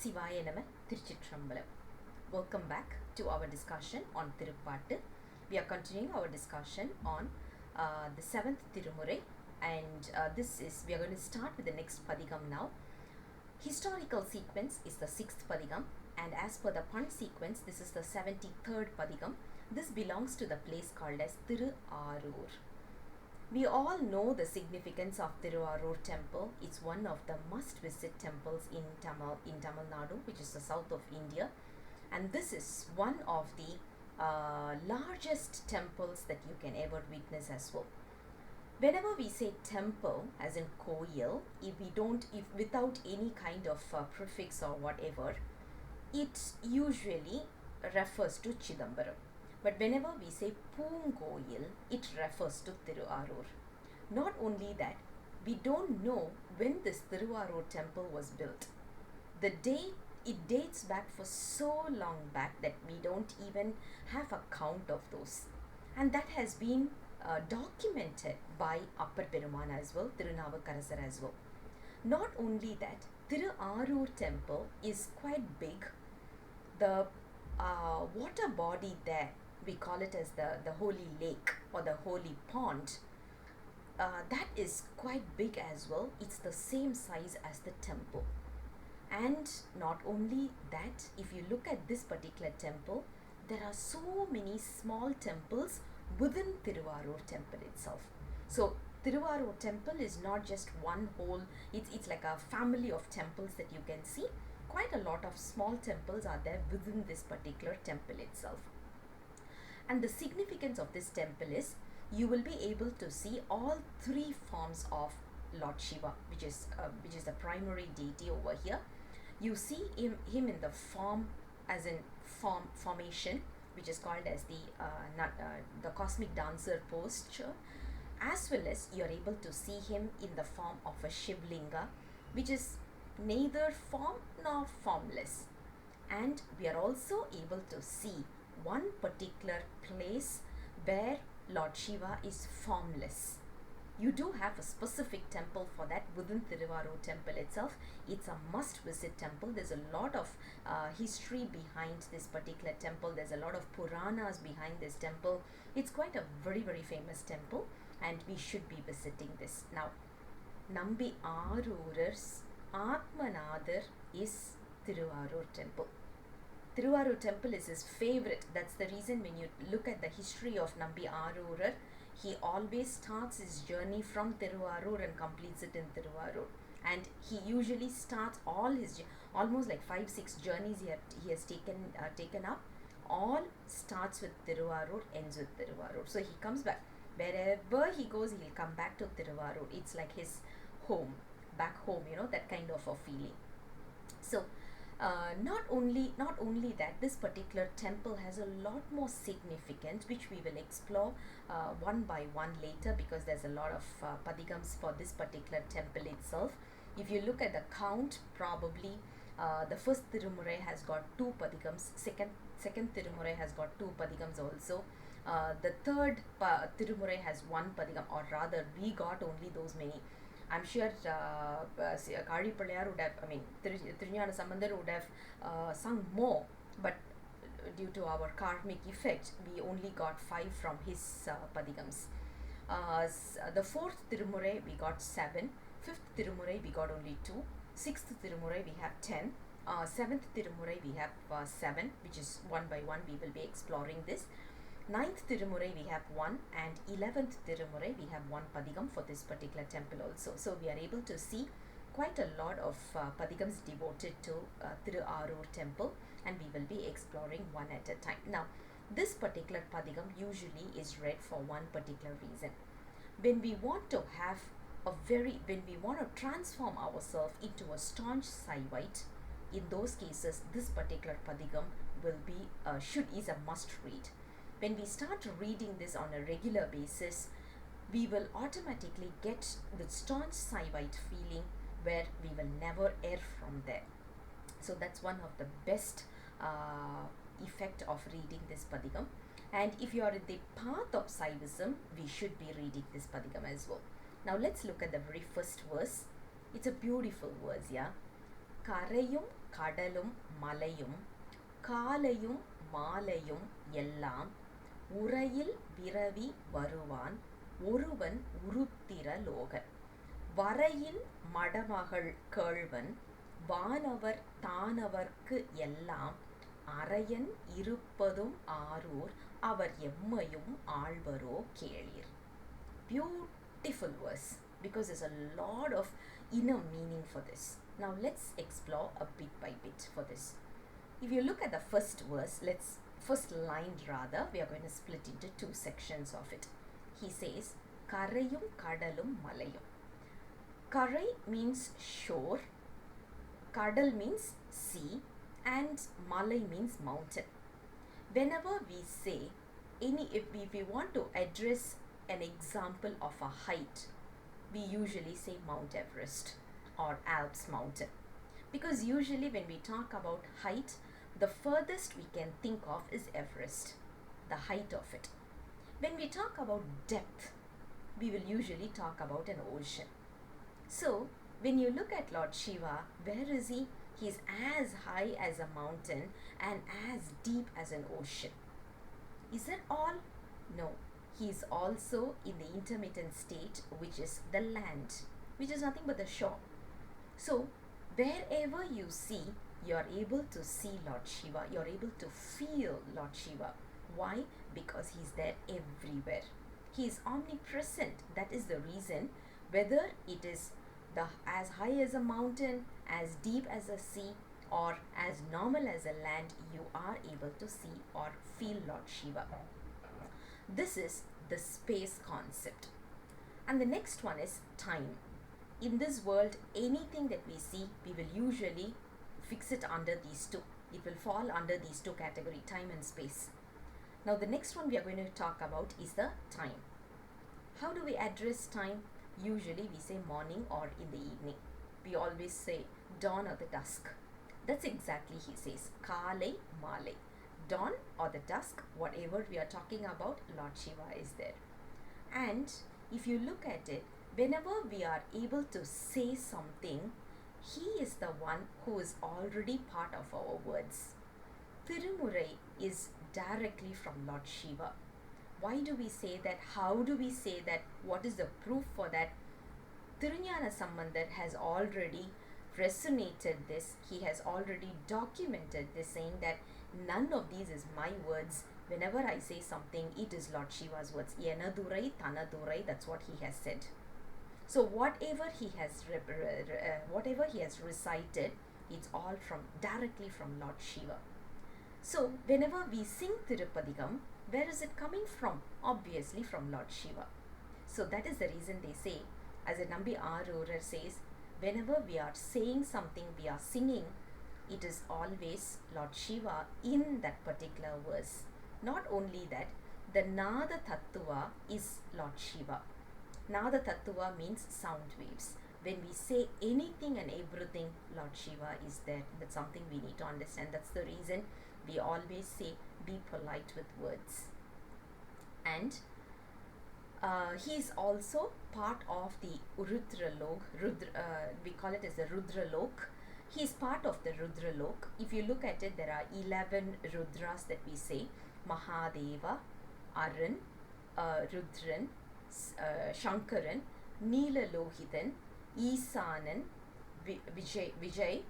Sivaya Nama Tiruchitrambalam. Welcome back to our discussion on Thiruppaatu. We are continuing our discussion on the 7th Thirumurai, and we are going to start with the next Padigam now. Historical sequence is the 6th Padigam, and as per the pun sequence, this is the 73rd Padigam. This belongs to the place called as Thiruvaroor. We all know the significance of Thiruvaroor temple. It's one of the must-visit temples in Tamil Nadu, which is the south of India. And this is one of the largest temples that you can ever witness as well. Whenever we say temple, as in koyil, if without any kind of prefix or whatever, it usually refers to Chidambaram. But whenever we say Poongoyil, it refers to Thiruvaroor. Not only that, we don't know when this Thiruvaroor temple was built. It dates back for so long back that we don't even have a count of those. And that has been documented by Appar Peruman as well, Thirunavukarasar as well. Not only that, Thiruvaroor temple is quite big. The water body there, we call it as the holy lake or the holy pond, that is quite big as well. It's the same size as the temple. And not only that, if you look at this particular temple, there are so many small temples within Thiruvaroor temple itself. So Thiruvaroor temple is not just one whole, it's like a family of temples that you can see. Quite a lot of small temples are there within this particular temple itself. And the significance of this temple is you will be able to see all three forms of Lord Shiva, which is the primary deity over here. You see him in the form, as in formation, which is called as the cosmic dancer posture, as well as you are able to see him in the form of a Shivlinga, which is neither form nor formless. And we are also able to see one particular place where Lord Shiva is formless. You do have a specific temple for that within Thiruvaroor temple itself. It's a must-visit temple. There's a lot of history behind this particular temple. There's a lot of Puranas behind this temple. It's quite a very, very famous temple, and we should be visiting this. Now, Nambi Aaroor's Atmanadar is Thiruvaroor temple. Thiruvaroor temple is his favorite. That's the reason when you look at the history of Nambi Aaroor, he always starts his journey from Thiruvaroor and completes it in Thiruvaroor. And he usually starts all his, almost like 5-6 journeys he has taken up. All starts with Thiruvaroor, ends with Thiruvaroor. So he comes back. Wherever he goes, he'll come back to Thiruvaroor. It's like his home, back home, that kind of a feeling. So not only that, this particular temple has a lot more significance, which we will explore one by one later, because there's a lot of padigams for this particular temple itself. If you look at the count, probably the first Thirumurai has got 2 padigams, second Thirumurai has got 2 padigams also. The third Thirumurai has 1 padigam, or rather we got only those many. I'm sure Kari Palayar would have, Thiruñana Sambandar would have sung more, but due to our karmic effect, we only got 5 from his padigams. The 4th Thirumurai we got 7, 5th Thirumurai we got only 2, 6th Thirumurai we have 10, 7th Thirumurai we have 7, which is one by one we will be exploring this. 9th Thirumurai we have 1, and 11th Thirumurai we have 1 padigam for this particular temple also. So we are able to see quite a lot of padigams devoted to Thiruvaroor temple, and we will be exploring one at a time. Now, this particular padigam usually is read for one particular reason. When we want to transform ourselves into a staunch Saivite, in those cases, this particular padigam is a must read. When we start reading this on a regular basis, we will automatically get the staunch Saivite feeling where we will never err from there. So that's one of the best effect of reading this padigam. And if you are in the path of Saivism, we should be reading this padigam as well. Now let's look at the very first verse. It's a beautiful verse, yeah. Karaiyum Kadalum malaiyum kaalaiyum maalaiyum ellaam uraiyil viravi varuvaan oruvan uruthira logan varaiyin madamagal kelvan vaanavar thaanavarku ellaam araiyan iruppathum aaroor avar emmaiyum aalvaro keyleer. Beautiful verse, because there's a lot of inner meaning for this. Now let's explore a bit by bit for this. If you look at the first verse, first line rather, we are going to split into two sections of it. He says, Karaiyum Kadalum malaiyum. Karai means shore, Kadal means sea, and Malay means mountain. Whenever we say if we want to address an example of a height, we usually say Mount Everest or Alps mountain, because usually when we talk about height, the furthest we can think of is Everest, the height of it. When we talk about depth, we will usually talk about an ocean. So when you look at Lord Shiva, where is he? He is as high as a mountain and as deep as an ocean. Is that all? No. He is also in the intermittent state, which is the land, which is nothing but the shore. So wherever you see, you are able to see Lord Shiva, you are able to feel Lord Shiva. Why? Because he is there everywhere. He is omnipresent. That is the reason. Whether it is as high as a mountain, as deep as a sea, or as normal as a land, you are able to see or feel Lord Shiva. This is the space concept. And the next one is time. In this world, anything that we see, we will usually fix it under these two. It will fall under these two categories, time and space. Now the next one we are going to talk about is the time. How do we address time? Usually we say morning or in the evening. We always say dawn or the dusk. That's exactly he says. Kaalai, malai. Dawn or the dusk, whatever we are talking about, Lord Shiva is there. And if you look at it, whenever we are able to say something, he is the one who is already part of our words. Thirumurai is directly from Lord Shiva. Why do we say that? How do we say that? What is the proof for that? Thiruñana Sambandar has already resonated this. He has already documented this, saying that none of these is my words. Whenever I say something, it is Lord Shiva's words. Enadurai, Thanadurai, that's what he has said. So whatever he has recited, it's all directly from Lord Shiva. So whenever we sing Thirupathikam, where is it coming from? Obviously from Lord Shiva. So that is the reason they say, as a Nambi aaroor says, whenever we are saying something, we are singing, it is always Lord Shiva in that particular verse. Not only that, the Nada Tattva is Lord Shiva. Nada Tattva means sound waves. When we say anything and everything, Lord Shiva is there. That's something we need to understand. That's the reason we always say, be polite with words. And he is also part of the uruthira lok. We call it as the Rudra lok. He is part of the Rudra lok. If you look at it, there are 11 Rudras that we say. Mahadeva, Aran, Rudran, Shankaran, Neela Lohitan, Isanan, Vijay,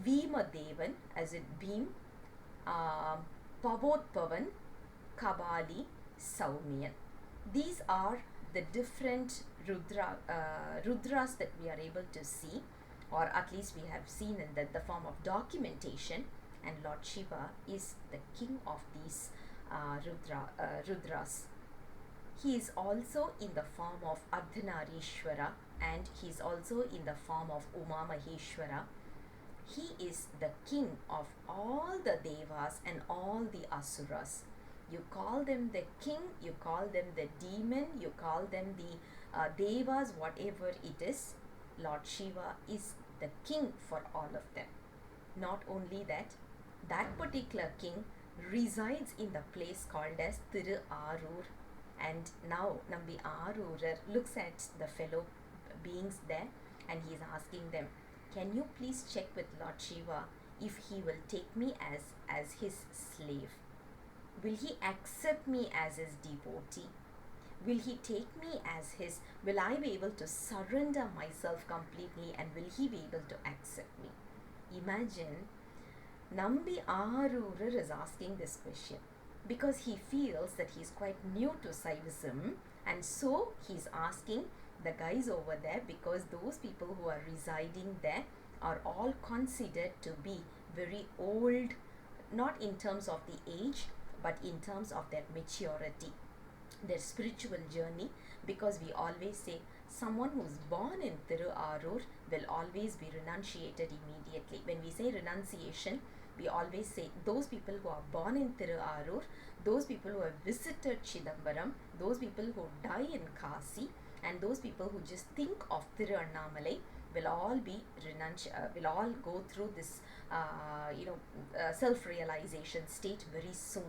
Devan, as in Bhim, Pavotpavan, Kabali, Saumiyan. These are the different Rudras that we are able to see, or at least we have seen in the form of documentation, and Lord Shiva is the king of these Rudras. He is also in the form of Ardhanarishwara, and he is also in the form of Uma Maheshwara. He is the king of all the Devas and all the Asuras. You call them the king, you call them the demon, you call them the Devas, whatever it is. Lord Shiva is the king for all of them. Not only that, that particular king resides in the place called as Thiruvaroor. And now Nambi Aaroor looks at the fellow beings there, and he is asking them, can you please check with Lord Shiva if he will take me as his slave? Will he accept me as his devotee? Will he take me as his? Will I be able to surrender myself completely, and will he be able to accept me? Imagine Nambi Aaroor is asking this question because he feels that he's quite new to Saivism, and so he's asking the guys over there, because those people who are residing there are all considered to be very old, not in terms of the age, but in terms of their maturity, their spiritual journey, because we always say someone who's born in Thiruvaroor will always be renunciated immediately. When we say renunciation, we always say those people who are born in Thiruvaroor, those people who have visited Chidambaram, those people who die in Kasi, and those people who just think of Tiruvannamalai will all be will all go through this self-realization state very soon.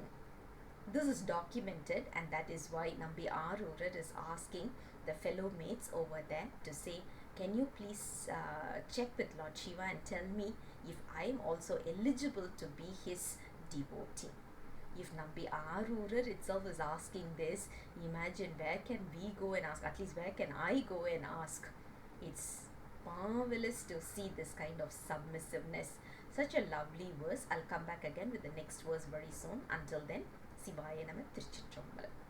This is documented, and that is why Nambi Aaroor is asking the fellow mates over there to say, can you please check with Lord Shiva and tell me if I am also eligible to be his devotee. If Nambi Aaroor itself is asking this, imagine where can we go and ask, at least where can I go and ask? It's marvelous to see this kind of submissiveness. Such a lovely verse. I'll come back again with the next verse very soon. Until then, Sivaya Nama Thiruchitrambalam.